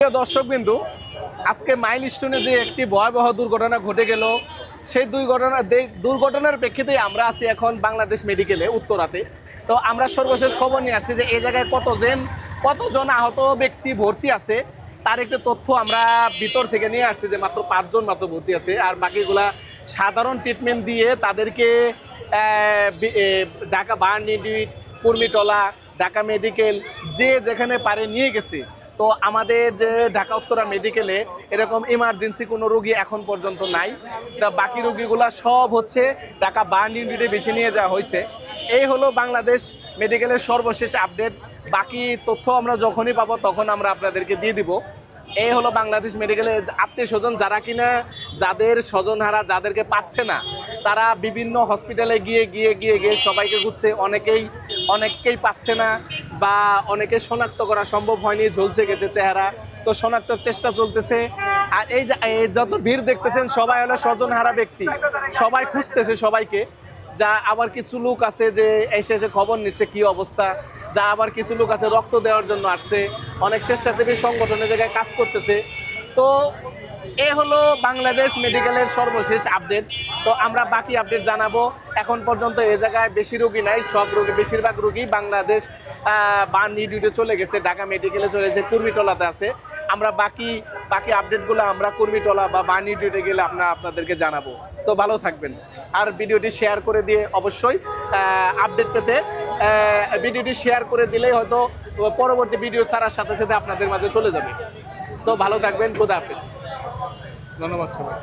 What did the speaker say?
প্রিয় দর্শকবিন্দু, আজকে মাইলস্টোনে যে একটি ভয়াবহ দুর্ঘটনা ঘটে গেল, সেই দুর্ঘটনার প্রেক্ষিতে আমরা আছি এখন বাংলাদেশ মেডিকেলে উত্তরাতে। তো আমরা সর্বশেষ খবর নিয়ে আসছি যে এই জায়গায় কতজন আহত ব্যক্তি ভর্তি আছে তার একটি তথ্য আমরা ভিতর থেকে নিয়ে আসছি যে মাত্র 5 জন মাত্র ভর্তি আছে, আর বাকিগুলা সাধারণ ট্রিটমেন্ট দিয়ে তাদেরকে Dhaka burn unit, Kurmitola, Dhaka medical যে যেখানে পারে নিয়ে গেছে। তো আমাদের যে ঢাকা উত্তরা মেডিকেলে এরকম ইমার্জেন্সি কোনো রোগী এখন পর্যন্ত নাই। তা বাকি রোগীগুলা সব হচ্ছে ঢাকা বার্ন ইউনিটে বেশি নিয়ে যাওয়া হয়েছে। এই হলো বাংলাদেশ মেডিকেলের সর্বশেষ আপডেট। বাকি তথ্য আমরা যখনই পাবো তখন আমরা আপনাদেরকে দিয়ে দিব। এই হলো বাংলাদেশ মেডিকেলের আত্মীয় স্বজন যারা কিনা যাদের স্বজনহারা যাদেরকে পাচ্ছে না, তারা বিভিন্ন হসপিটালে গিয়ে সবাইকে খুঁজছে। অনেককেই পাচ্ছে না, বা অনেকে শনাক্ত করা সম্ভব হয়নি, ঝলসে গেছে চেহারা। তো শনাক্তর চেষ্টা চলতেছে। আর এই যত ভিড় দেখতেছেন সবাই হলো স্বজনহারা ব্যক্তি, সবাই খুঁজতেছে সবাইকে। যা আবার কিছু লোক আছে যে এসে খবর নিচ্ছে কি অবস্থা, যা আবার কিছু লোক আছে রক্ত দেওয়ার জন্য আসছে, অনেক স্বেচ্ছাসেবী সংগঠনের জায়গায় কাজ করতেছে। তো এ হলো বাংলাদেশ মেডিকেলের সর্বশেষ আপডেট। তো আমরা বাকি আপডেট জানাবো। এখন পর্যন্ত এ জায়গায় বেশি রোগী নাই, বেশিরভাগ রোগী বাংলাদেশ বার্ন ইউনিটে চলে গেছে, ঢাকা মেডিকেলে চলে গেছে, কুর্মিটলাতে আছে। আমরা বাকি আপডেটগুলো আমরা কুর্মিটলা বা বার্ন ইউনিটে গেলে আপনাদেরকে জানাবো। তো ভালো থাকবেন, আর ভিডিওটি শেয়ার করে দিয়ে অবশ্যই আপডেট পেতে ভিডিওটি শেয়ার করে দিলেই হয়তো পরবর্তী ভিডিও ছাড়ার সাথে সাথে আপনাদের মাঝে চলে যাবে। তো ভালো থাকবেন, খোদা হাফেজ, ধন্যবাদ সবাই।